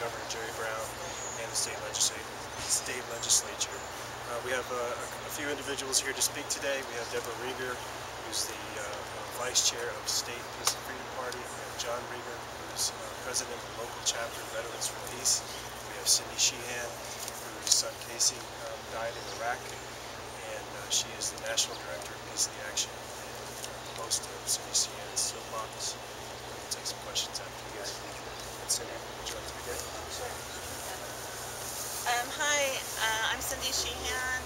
Governor Jerry Brown and the state legislature. We have a few individuals here to speak today. We have Deborah Rieger, who's the Vice Chair of State Peace and Freedom Party. We have John Rieger, who's President of the local chapter of Veterans for Peace. We have Cindy Sheehan, whose son Casey died in Iraq, and she is the National Director of Peace in the Action and host of Cindy Sheehan's soapbox. We'll take some questions after you guys. Cindy, would you like to begin? Hi, I'm Cindy Sheehan,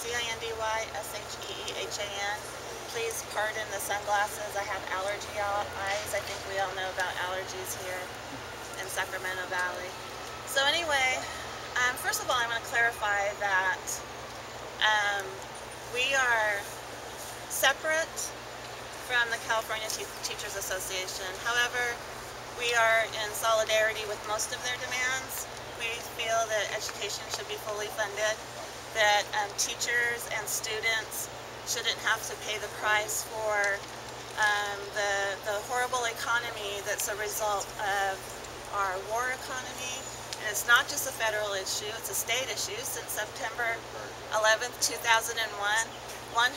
CINDYSHEEHAN. Please pardon the sunglasses. I have allergy eyes. I think we all know about allergies here in Sacramento Valley. So anyway, first of all, I want to clarify that we are separate from the California Teachers Association. However, we are in solidarity with most of their demands. We feel that education should be fully funded, that teachers and students shouldn't have to pay the price for the horrible economy that's a result of our war economy. And it's not just a federal issue, it's a state issue. Since September 11th, 2001, $150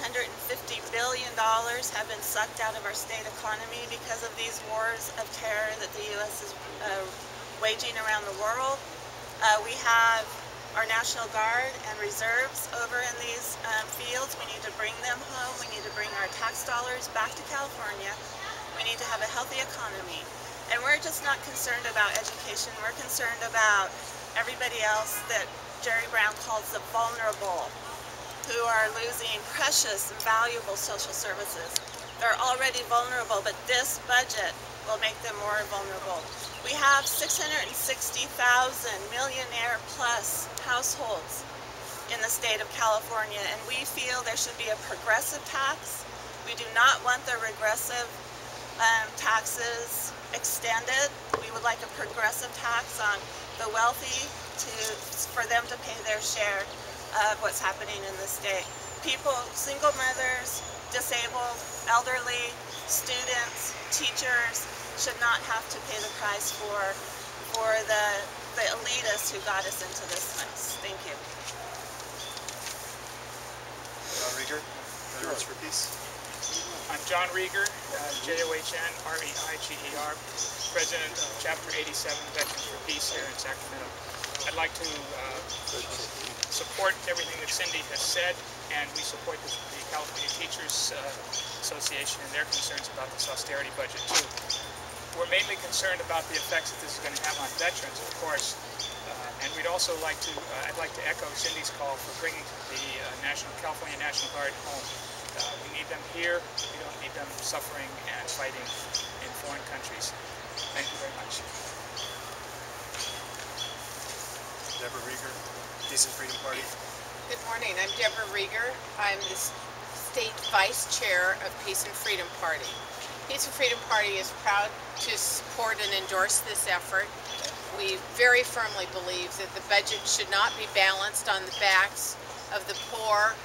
billion have been sucked out of our state economy because of these wars of terror that the U.S. is waging around the world. We have our National Guard and reserves over in these fields. We need to bring them home. We need to bring our tax dollars back to California. We need to have a healthy economy. And we're just not concerned about education. We're concerned about everybody else that Jerry Brown calls the vulnerable, who are losing precious and valuable social services. They're already vulnerable, but this budget will make them more vulnerable. We have 660,000 millionaire plus households in the state of California, and we feel there should be a progressive tax. We do not want the regressive taxes extended. We would like a progressive tax on the wealthy for them to pay their share of what's happening in the state. People, single mothers, disabled, elderly, students, teachers should not have to pay the price for the elitists who got us into this mess. Thank you. John Rieger, Veterans for Peace. I'm John Rieger, JOHN-REIGER, President of Chapter 87 Veterans for Peace here in Sacramento. I'd like to support everything that Cindy has said, and we support the California Teachers Association and their concerns about this austerity budget too. We're mainly concerned about the effects that this is going to have on veterans, of course, and we'd also like to, I'd like to echo Cindy's call for bringing the California National Guard home. We need them here. We don't need them suffering and fighting in foreign countries. Thank you very much. Deborah Rieger, Peace and Freedom Party. Good morning. I'm Deborah Rieger. I'm the State Vice Chair of Peace and Freedom Party. Peace and Freedom Party is proud to support and endorse this effort. We very firmly believe that the budget should not be balanced on the backs of the poor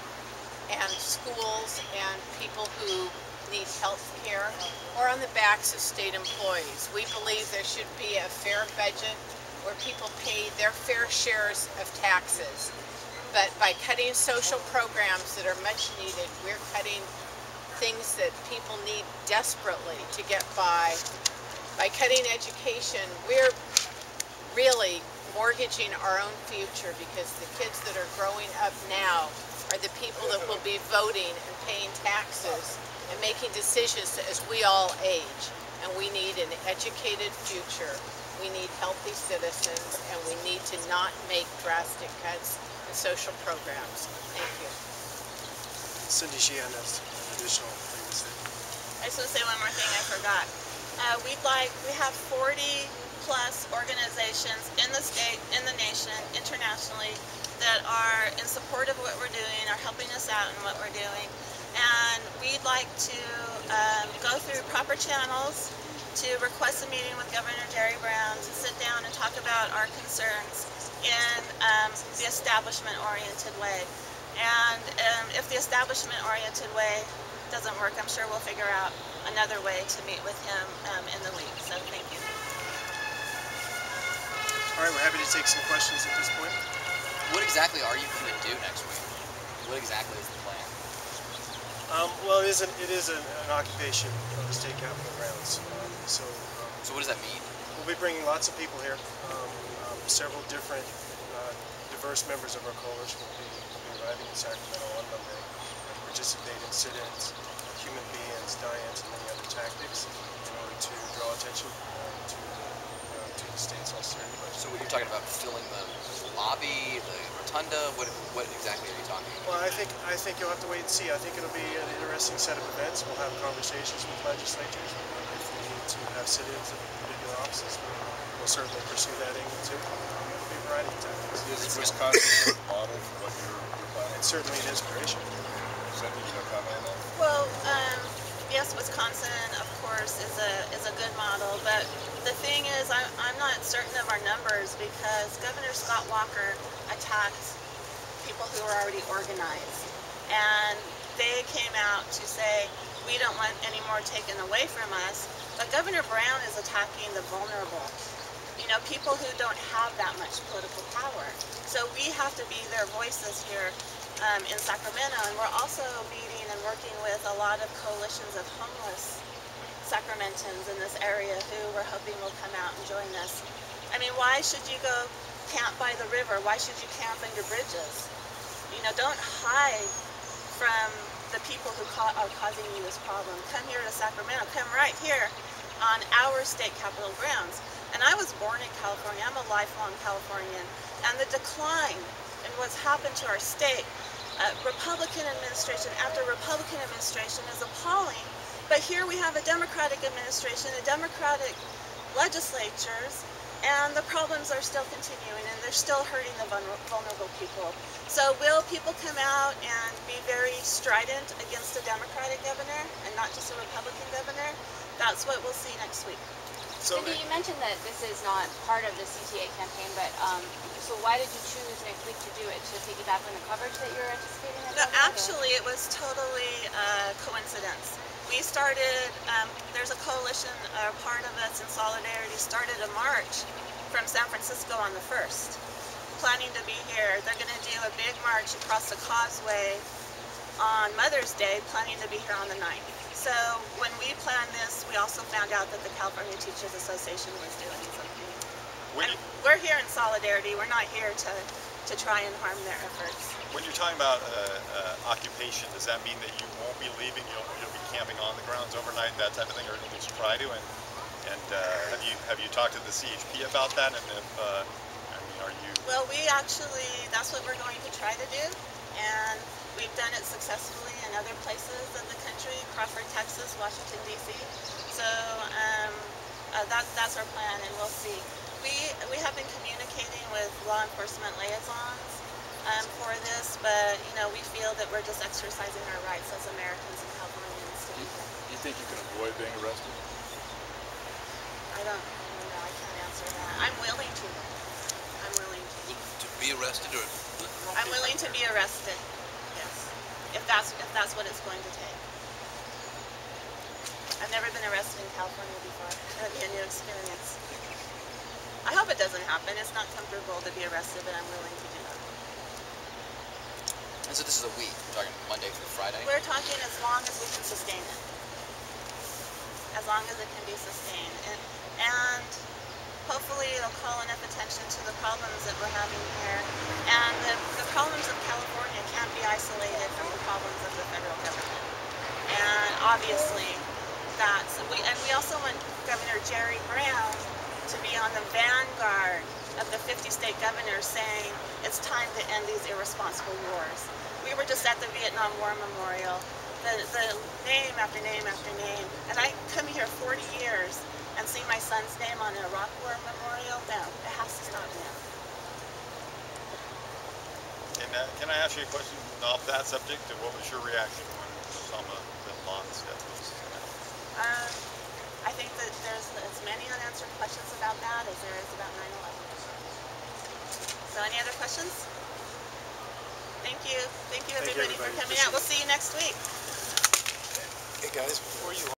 and schools and people who need health care, or on the backs of state employees. We believe there should be a fair budget where people pay their fair shares of taxes. But by cutting social programs that are much needed, we're cutting things that people need desperately to get by. By cutting education, we're really mortgaging our own future, because the kids that are growing up now are the people that will be voting and paying taxes and making decisions as we all age. And we need an educated future. We need healthy citizens, and we need to not make drastic cuts in social programs. Thank you. Cindy Sheehan has an additional thing to say. I just want to say one more thing I forgot. We have 40 plus organizations in the state, in the nation, internationally, that are in support of what we're doing, are helping us out in what we're doing. And we'd like to go through proper channels to request a meeting with Governor Jerry Brown to sit down and talk about our concerns in the establishment-oriented way. And if the establishment-oriented way doesn't work, I'm sure we'll figure out another way to meet with him in the week. So thank you. All right, we're happy to take some questions at this point. What exactly are you going to do next week? What exactly is the plan? Well, it is an occupation of the state capitol grounds. So what does that mean? We'll be bringing lots of people here. Several different diverse members of our coalition will be arriving in Sacramento on Monday to participate in sit-ins, human beings, die-ins, and many other tactics in order to draw attention to the state's austerity budget. So what you're talking about, filling the lobby, the rotunda, what exactly are you talking about? Well, I think you'll have to wait and see. I think it'll be an interesting set of events. We'll have conversations with legislators. If we need to have sit-ins in particular offices, we'll certainly pursue that angle too. It'll be a variety of tactics. Is Wisconsin a model for what you're planning? It's certainly an inspiration. Cindy, you want to comment on that? Well, yes, Wisconsin, of course, is a good model, but the thing is, I'm not certain of our numbers because Governor Scott Walker attacked people who were already organized, and they came out to say, we don't want any more taken away from us, but Governor Brown is attacking the vulnerable. You know, people who don't have that much political power. So we have to be their voices here in Sacramento, and we're also meeting and working with a lot of coalitions of homeless Sacramentans in this area who we're hoping will come out and join us. I mean, why should you go camp by the river? Why should you camp under bridges? You know, don't hide from the people who are causing you this problem. Come here to Sacramento. Come right here on our state capitol grounds. And I was born in California. I'm a lifelong Californian. And the decline in what's happened to our state, Republican administration after Republican administration, is appalling. But here we have a Democratic administration, a Democratic legislatures, and the problems are still continuing, and they're still hurting the vulnerable people. So will people come out and be very strident against a Democratic governor and not just a Republican governor? That's what we'll see next week. So Cindy, you mentioned that this is not part of the CTA campaign, but so why did you choose next week to do it? To piggyback on the coverage that you're anticipating? No, actually, it was totally a coincidence. We started, there's a coalition, part of us in Solidarity started a march from San Francisco on the 1st, planning to be here. They're going to do a big march across the causeway on Mother's Day, planning to be here on the 9th. So when we planned this, we also found out that the California Teachers Association was doing something. And we're here in solidarity. We're not here to try and harm their efforts. When you're talking about occupation, does that mean that you won't be leaving? You'll be camping on the grounds overnight, that type of thing, or at least try to? And have you talked to the CHP about that? And if I mean, are you? Well, we actually, that's what we're going to try to do, and we've done it successfully in other places of the country, Crawford, Texas, Washington, D.C. So that's our plan, and we'll see. We have been communicating with law enforcement liaisons for this, but you know, we feel that we're just exercising our rights as Americans and Californians to be here. You think you can avoid being arrested? I don't know. I can't answer that. I'm willing to. I'm willing to. To be arrested, or? I'm willing to be arrested. Yes, if that's what it's going to take. I've never been arrested in California before. That'd be a new experience. I hope it doesn't happen. It's not comfortable to be arrested, but I'm willing to do that. And so this is a week. We're talking Monday through Friday? We're talking as long as we can sustain it. As long as it can be sustained. And hopefully it'll call enough attention to the problems that we're having here. And the problems of California can't be isolated from the problems of the federal government. And obviously we also want Governor Jerry Brown to be on the vanguard of the 50 state governors saying it's time to end these irresponsible wars. We were just at the Vietnam War Memorial, the name after name after name, and I come here 40 years and see my son's name on an Iraq War Memorial. No, it has to stop now. And can I ask you a question off that subject? What was your reaction when Osama bin Laden's death was announced? I think that there's as many unanswered questions about that as there is about 9/11. So any other questions? Thank you. Thank you everybody for coming out. We'll see you next week. Hey guys, before you